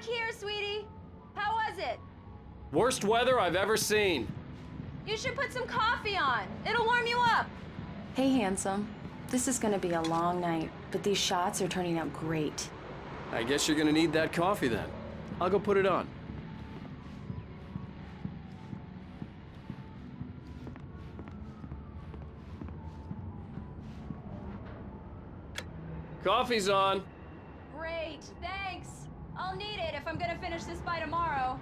here, sweetie. How was it? Worst weather I've ever seen. You should put some coffee on. It'll warm you up. Hey, handsome. This is gonna be a long night, but these shots are turning out great. I guess you're gonna need that coffee then. I'll go put it on. Coffee's on. Great, thanks. I'll need it if I'm gonna finish this by tomorrow.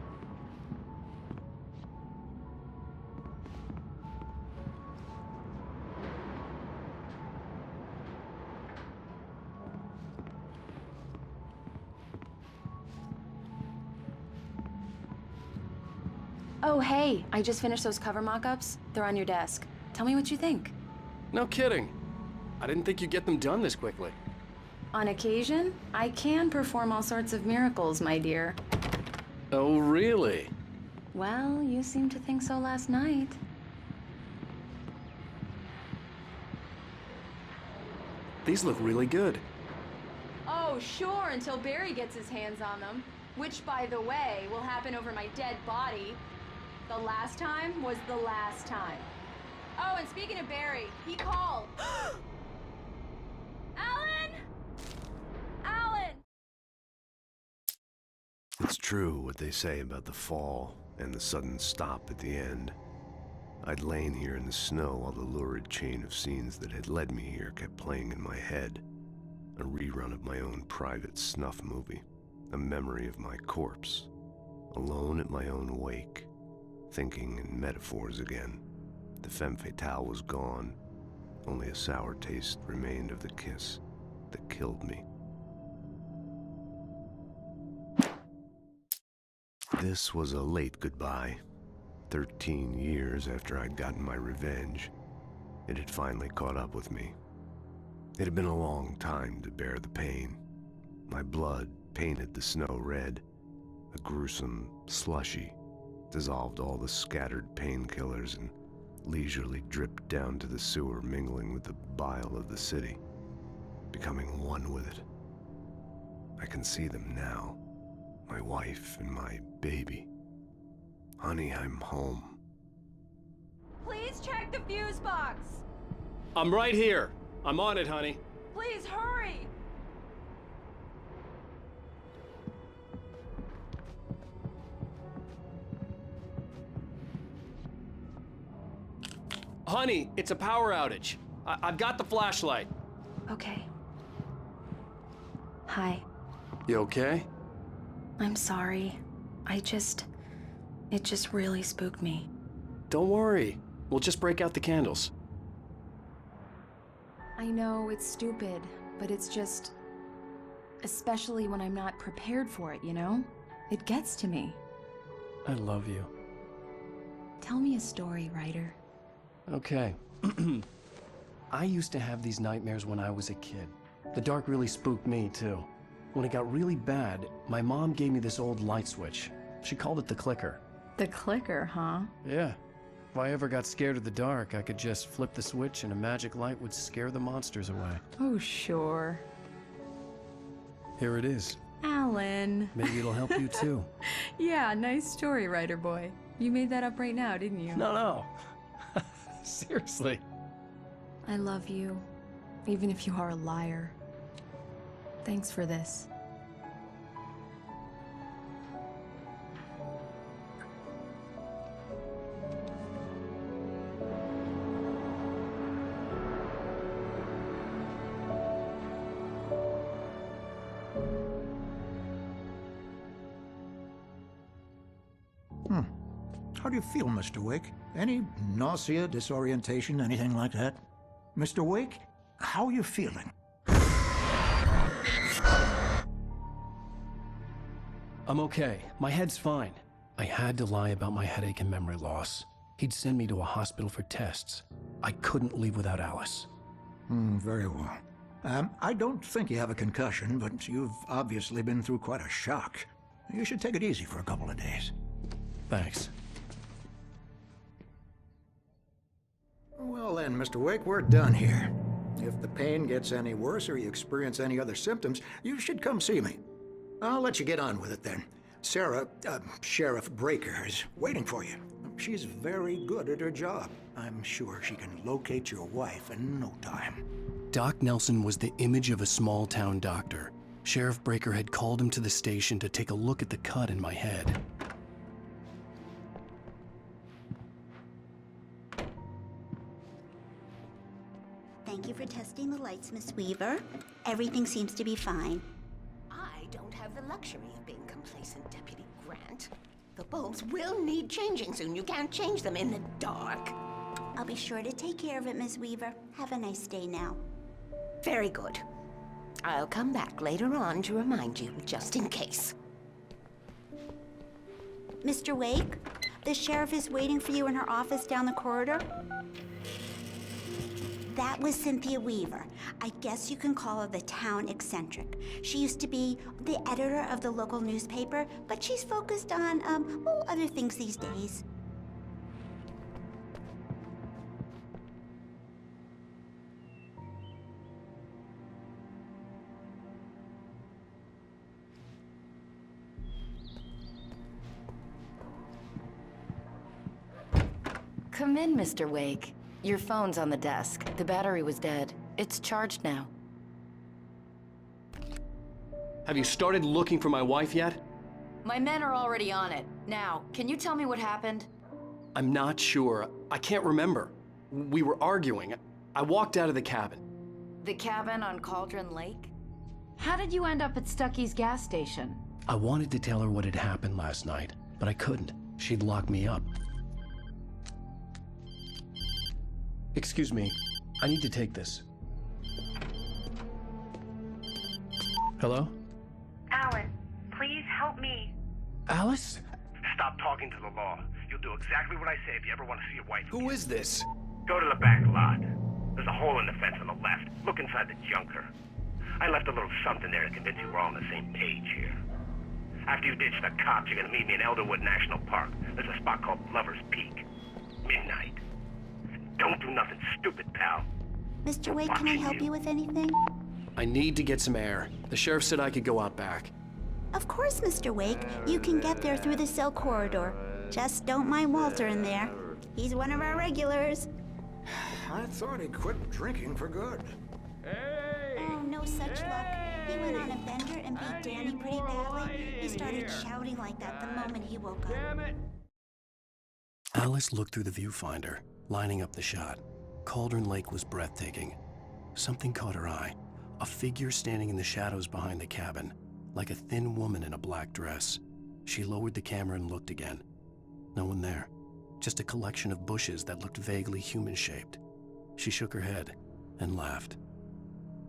Oh, hey, I just finished those cover mock-ups. They're on your desk. Tell me what you think. No kidding. I didn't think you'd get them done this quickly. On occasion, I can perform all sorts of miracles, my dear. Oh, really? Well, you seemed to think so last night. These look really good. Oh, sure, until Barry gets his hands on them. Which, by the way, will happen over my dead body. The last time was the last time. Oh, and speaking of Barry, he called. Alan! Alan! It's true what they say about the fall and the sudden stop at the end. I'd lain here in the snow while the lurid chain of scenes that had led me here kept playing in my head. A rerun of my own private snuff movie. A memory of my corpse. Alone at my own wake. Thinking in metaphors again. The femme fatale was gone. Only a sour taste remained of the kiss that killed me. This was a late goodbye. 13 years after I'd gotten my revenge, it had finally caught up with me. It had been a long time to bear the pain. My blood painted the snow red. A gruesome slushy dissolved all the scattered painkillers and leisurely dripped down to the sewer, mingling with the bile of the city, becoming one with it. I can see them now, my wife and my baby. Honey, I'm home. Please check the fuse box. I'm right here. I'm on it, honey. Please hurry. Honey, it's a power outage. I've got the flashlight. Okay. Hi. You okay? I'm sorry. It just really spooked me. Don't worry. We'll just break out the candles. I know it's stupid, but it's just... especially when I'm not prepared for it, you know? It gets to me. I love you. Tell me a story, writer. Okay. I used to have these nightmares when I was a kid. The dark really spooked me, too. When it got really bad, my mom gave me this old light switch. She called it the clicker. The clicker, huh? Yeah. If I ever got scared of the dark, I could just flip the switch and a magic light would scare the monsters away. Oh, sure. Here it is. Alan. Maybe it'll help you, too. Yeah, nice story, writer boy. You made that up right now, didn't you? No. Seriously. I love you, even if you are a liar. Thanks for this. How do you feel, Mr. Wake? Any nausea, disorientation, anything like that? Mr. Wake, how are you feeling? I'm okay. My head's fine. I had to lie about my headache and memory loss. He'd send me to a hospital for tests. I couldn't leave without Alice. Very well. I don't think you have a concussion, but you've obviously been through quite a shock. You should take it easy for a couple of days. Thanks. Well then, Mr. Wake, we're done here. If the pain gets any worse or you experience any other symptoms, you should come see me. I'll let you get on with it then. Sarah, Sheriff Breaker is waiting for you. She's very good at her job. I'm sure she can locate your wife in no time. Doc Nelson was the image of a small-town doctor. Sheriff Breaker had called him to the station to take a look at the cut in my head. Thank you for testing the lights, Miss Weaver. Everything seems to be fine. I don't have the luxury of being complacent, Deputy Grant. The bulbs will need changing soon. You can't change them in the dark. I'll be sure to take care of it, Miss Weaver. Have a nice day now. Very good. I'll come back later on to remind you, just in case. Mr. Wake, the sheriff is waiting for you in her office down the corridor. That was Cynthia Weaver. I guess you can call her the town eccentric. She used to be the editor of the local newspaper, but she's focused on, other things these days. Come in, Mr. Wake. Your phone's on the desk. The battery was dead. It's charged now. Have you started looking for my wife yet? My men are already on it. Now, can you tell me what happened? I'm not sure. I can't remember. We were arguing. I walked out of the cabin. The cabin on Cauldron Lake? How did you end up at Stucky's gas station? I wanted to tell her what had happened last night, but I couldn't. She'd locked me up. Excuse me. I need to take this. Hello? Alan, please help me. Alice? Stop talking to the law. You'll do exactly what I say if you ever want to see your wife again. Who is this? Go to the back lot. There's a hole in the fence on the left. Look inside the junker. I left a little something there to convince you we're all on the same page here. After you ditch the cops, you're gonna meet me in Elderwood National Park. There's a spot called Lover's Peak. Midnight. Don't do nothing stupid, pal. Mr. Wake, can I help you with anything? I need to get some air. The sheriff said I could go out back. Of course, Mr. Wake. You can get there through the cell corridor. Just don't mind Walter in there. He's one of our regulars. I thought he quit drinking for good. Oh, no such luck. He went on a bender and beat Danny pretty badly. He started shouting like that the moment he woke up. Alice looked through the viewfinder, lining up the shot. Cauldron Lake was breathtaking. Something caught her eye. A figure standing in the shadows behind the cabin, like a thin woman in a black dress. She lowered the camera and looked again. No one there. Just a collection of bushes that looked vaguely human-shaped. She shook her head and laughed.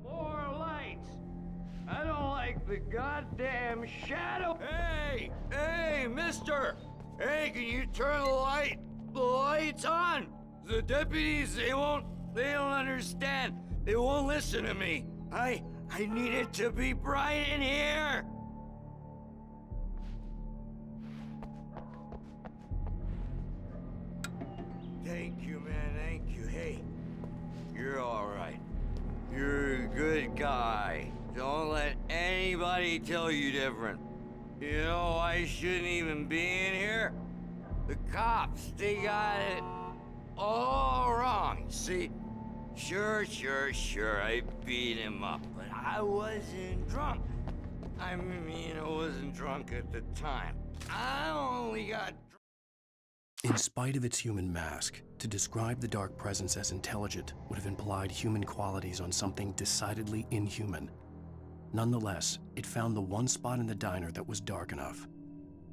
More lights! I don't like the goddamn shadow. Hey! Hey, mister! Hey, can you turn the lights on? The deputies, they don't understand. They won't listen to me. I need it to be bright in here. Thank you, man, thank you. Hey, you're all right. You're a good guy. Don't let anybody tell you different. You know, I shouldn't even be in here. The cops, they got it all wrong. See, sure, I beat him up, but I wasn't drunk. I mean, I wasn't drunk at the time. I only got drunk. In spite of its human mask, to describe the dark presence as intelligent would have implied human qualities on something decidedly inhuman. Nonetheless, it found the one spot in the diner that was dark enough.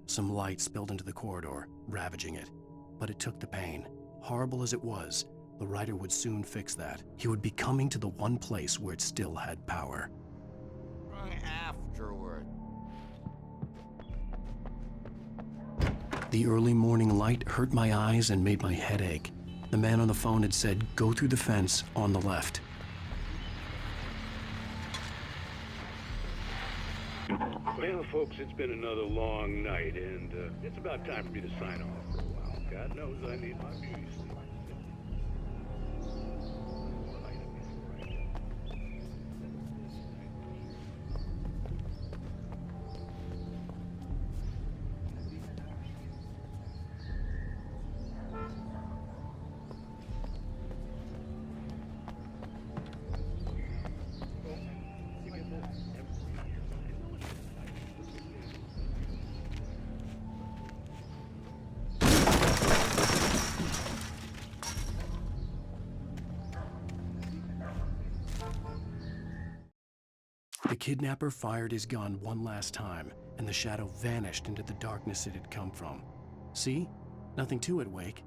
Some light spilled into the corridor, ravaging it. But it took the pain. Horrible as it was, the writer would soon fix that. He would be coming to the one place where it still had power. Afterward. The early morning light hurt my eyes and made my head ache. The man on the phone had said, "Go through the fence on the left." Well, folks, it's been another long night, and it's about time for me to sign off for a while. God knows I need my beauty sleep. kidnapper fired his gun one last time, and the shadow vanished into the darkness it had come from. See? Nothing to it, Wake.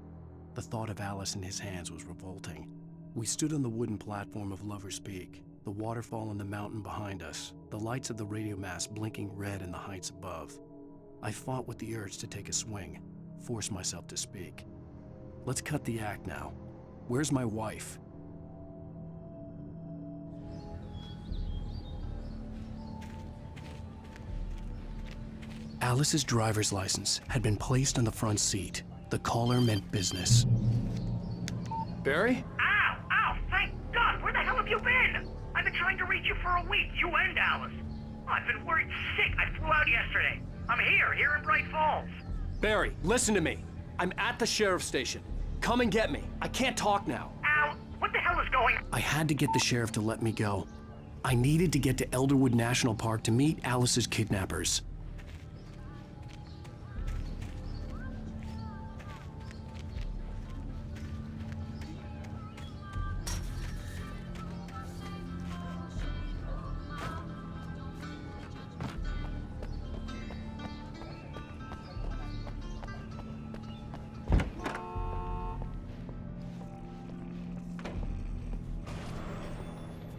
The thought of Alice in his hands was revolting. We stood on the wooden platform of Lover's Peak, the waterfall on the mountain behind us, the lights of the radio mast blinking red in the heights above. I fought with the urge to take a swing, force myself to speak. Let's cut the act now. Where's my wife? Alice's driver's license had been placed on the front seat. The caller meant business. Barry? Ow! Ow! Thank God! Where the hell have you been? I've been trying to reach you for a week, you and Alice. I've been worried sick. I flew out yesterday. I'm here in Bright Falls. Barry, listen to me. I'm at the sheriff's station. Come and get me. I can't talk now. Al, what the hell is going on? I had to get the sheriff to let me go. I needed to get to Elderwood National Park to meet Alice's kidnappers.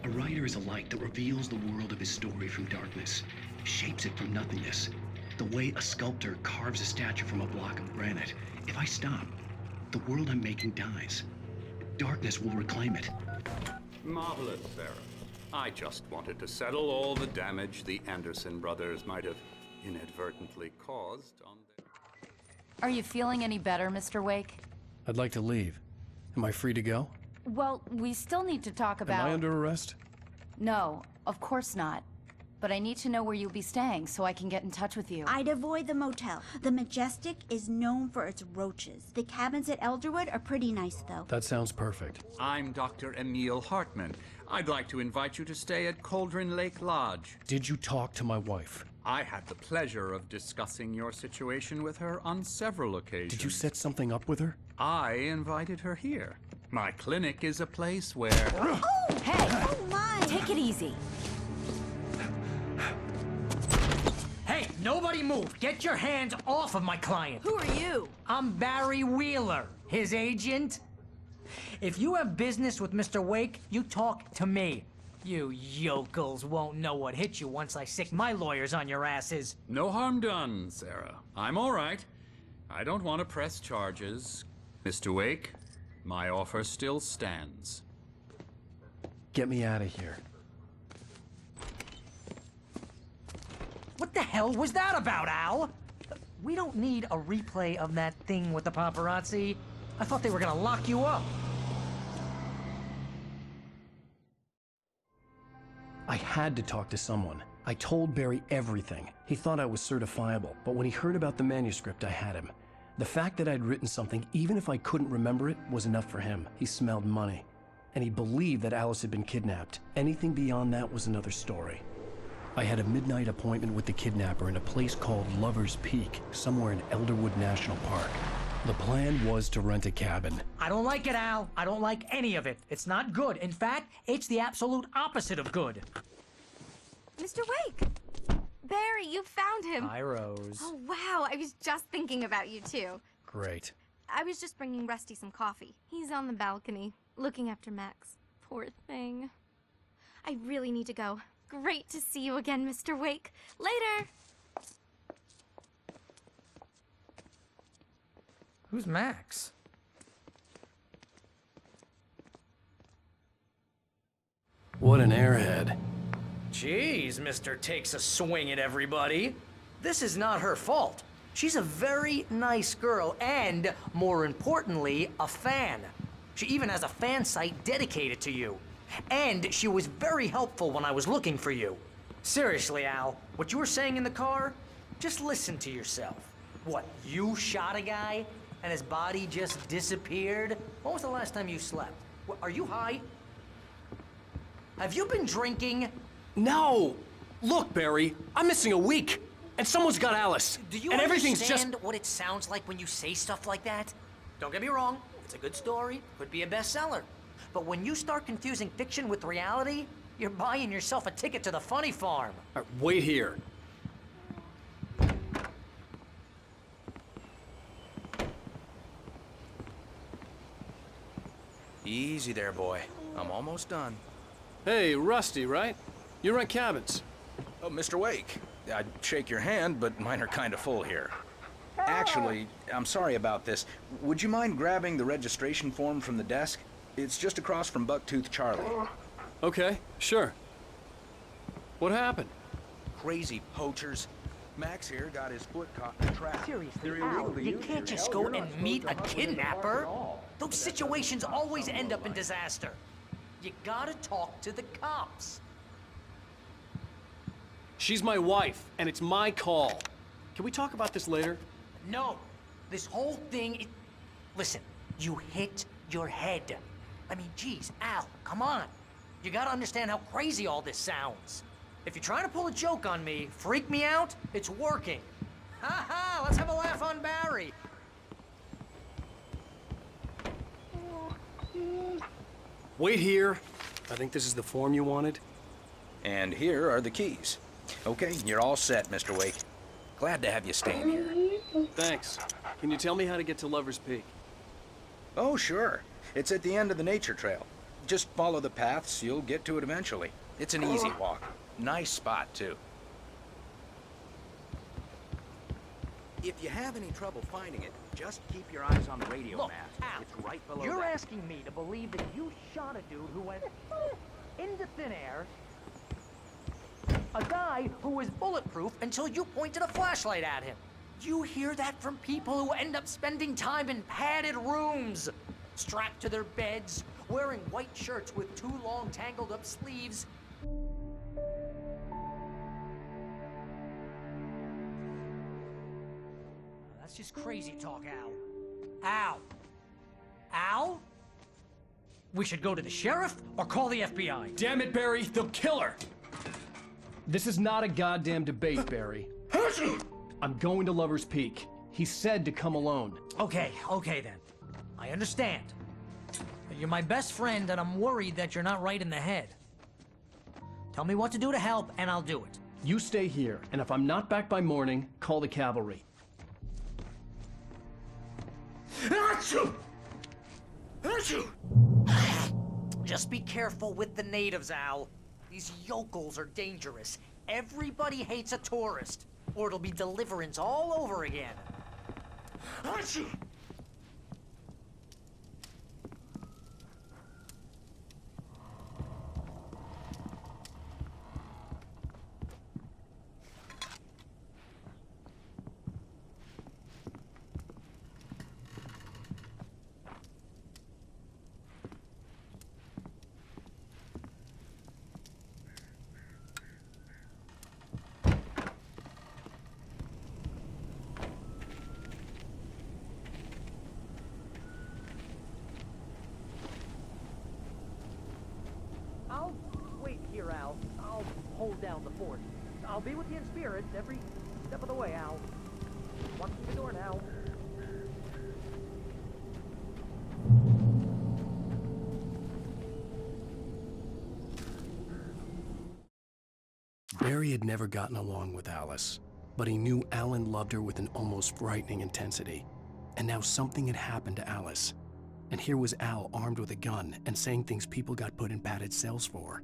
A writer is a light that reveals the world of his story from darkness, shapes it from nothingness. The way a sculptor carves a statue from a block of granite. If I stop, the world I'm making dies. Darkness will reclaim it. Marvelous, Sarah. I just wanted to settle all the damage the Anderson brothers might have inadvertently caused on their... Are you feeling any better, Mr. Wake? I'd like to leave. Am I free to go? Well, we still need to talk about... Am I under arrest? No, of course not. But I need to know where you'll be staying so I can get in touch with you. I'd avoid the motel. The Majestic is known for its roaches. The cabins at Elderwood are pretty nice, though. That sounds perfect. I'm Dr. Emil Hartman. I'd like to invite you to stay at Cauldron Lake Lodge. Did you talk to my wife? I had the pleasure of discussing your situation with her on several occasions. Did you set something up with her? I invited her here. My clinic is a place where... Oh! Hey! Oh, my! Take it easy. Hey, nobody move! Get your hands off of my client! Who are you? I'm Barry Wheeler, his agent. If you have business with Mr. Wake, you talk to me. You yokels won't know what hit you once I sick my lawyers on your asses. No harm done, Sarah. I'm all right. I don't want to press charges. Mr. Wake, my offer still stands. Get me out of here. What the hell was that about, Al? We don't need a replay of that thing with the paparazzi. I thought they were gonna lock you up. I had to talk to someone. I told Barry everything. He thought I was certifiable, but when he heard about the manuscript, I had him. The fact that I'd written something, even if I couldn't remember it, was enough for him. He smelled money. And he believed that Alice had been kidnapped. Anything beyond that was another story. I had a midnight appointment with the kidnapper in a place called Lover's Peak, somewhere in Elderwood National Park. The plan was to rent a cabin. I don't like it, Al. I don't like any of it. It's not good. In fact, it's the absolute opposite of good. Mr. Wake! Barry, you found him. Hi, Rose. Oh, wow. I was just thinking about you, too. Great. I was just bringing Rusty some coffee. He's on the balcony, looking after Max. Poor thing. I really need to go. Great to see you again, Mr. Wake. Later! Who's Max? What an airhead. Jeez, Mr. Takes a swing at everybody. This is not her fault. She's a very nice girl and, more importantly, a fan. She even has a fan site dedicated to you. And she was very helpful when I was looking for you. Seriously, Al, what you were saying in the car, just listen to yourself. What, you shot a guy and his body just disappeared? When was the last time you slept? Are you high? Have you been drinking? No! Look, Barry, I'm missing a week, and someone's got Alice. Do you and everything's understand what it sounds like when you say stuff like that? Don't get me wrong, it's a good story, could be a bestseller. But when you start confusing fiction with reality, You're buying yourself a ticket to the funny farm. Wait here. Easy there, boy. I'm almost done. Hey, Rusty, right? You rent cabins. Oh, Mr. Wake. I'd shake your hand, but mine are kind of full here. Actually, I'm sorry about this. Would you mind grabbing the registration form from the desk? It's just across from Bucktooth Charlie. Okay, sure. What happened? Crazy poachers. Max here got his foot caught in a trap. Seriously, Al, you can't just go and meet a kidnapper. Those situations always end up in disaster. You gotta talk to the cops. She's my wife, and it's my call. Can we talk about this later? No. This whole thing, Listen, you hit your head. I mean, geez, Al, come on. You gotta understand how crazy all this sounds. If you're trying to pull a joke on me, freak me out, it's working. Ha ha, let's have a laugh on Barry. Wait here. I think this is the form you wanted. And here are the keys. Okay, you're all set, Mr. Wake. Glad to have you staying here. Thanks. Can you tell me how to get to Lover's Peak? Oh, sure. It's at the end of the nature trail. Just follow the paths, you'll get to it eventually. It's an easy walk. Nice spot, too. If you have any trouble finding it, just keep your eyes on the radio Look, map. Al, It's right below you're that. asking me to believe that you shot a dude who went into thin air, a guy who was bulletproof until you pointed a flashlight at him. You hear that from people who end up spending time in padded rooms, strapped to their beds, wearing white shirts with too long tangled up sleeves. That's just crazy talk, Al. Al? Al? We should go to the sheriff or call the FBI. Damn it, Barry, they'll kill her! This is not a goddamn debate, Barry. I'm going to Lover's Peak. He said to come alone. Okay then. I understand. But you're my best friend and I'm worried that you're not right in the head. Tell me what to do to help and I'll do it. You stay here, and if I'm not back by morning, call the cavalry. Just be careful with the natives, Al. These yokels are dangerous. Everybody hates a tourist, or it'll be Deliverance all over again. I'll wait here, Al. I'll hold down the fort. I'll be with you in spirit every step of the way, Al. Walk through the door now. Barry had never gotten along with Alice, but he knew Alan loved her with an almost frightening intensity. And now something had happened to Alice. And here was Al armed with a gun and saying things people got put in padded cells for.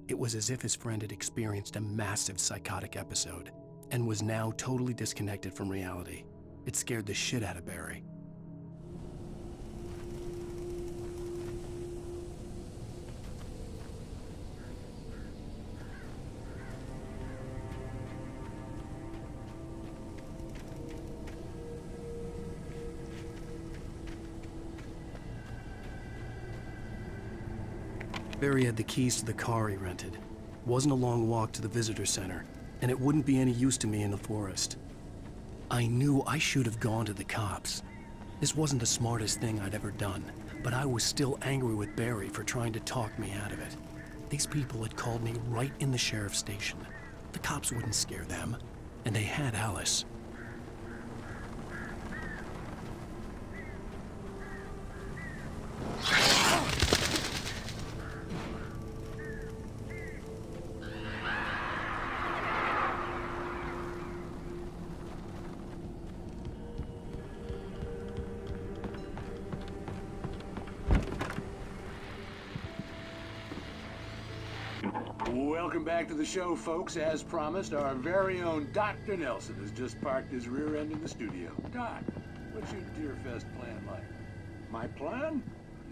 It was as if his friend had experienced a massive psychotic episode and was now totally disconnected from reality. It scared the shit out of Barry. Barry had the keys to the car he rented. Wasn't a long walk to the visitor center, and it wouldn't be any use to me in the forest. I knew I should have gone to the cops. This wasn't the smartest thing I'd ever done, but I was still angry with Barry for trying to talk me out of it. These people had called me right in the sheriff's station. The cops wouldn't scare them, and they had Alice. Welcome back to the show, folks. As promised, our very own Dr. Nelson has just parked his rear end in the studio. Doc, what's your Deer Fest plan like? My plan?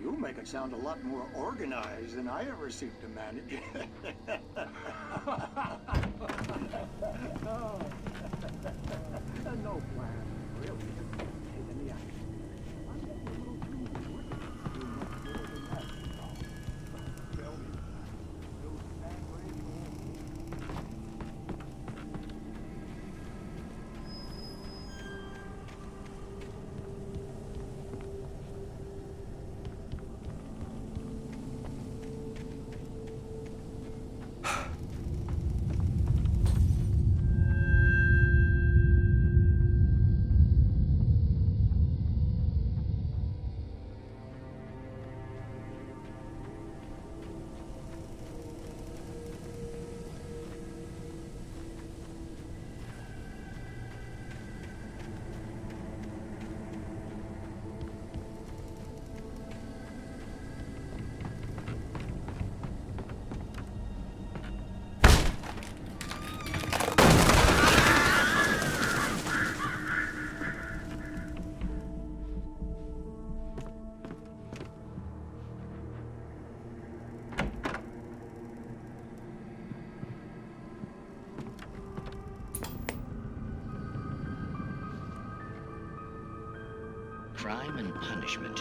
You make it sound a lot more organized than I ever seem to manage. No plan, really. Taking the action. I'm getting a little too much more than that. Tell me, those bad ways. Crime and punishment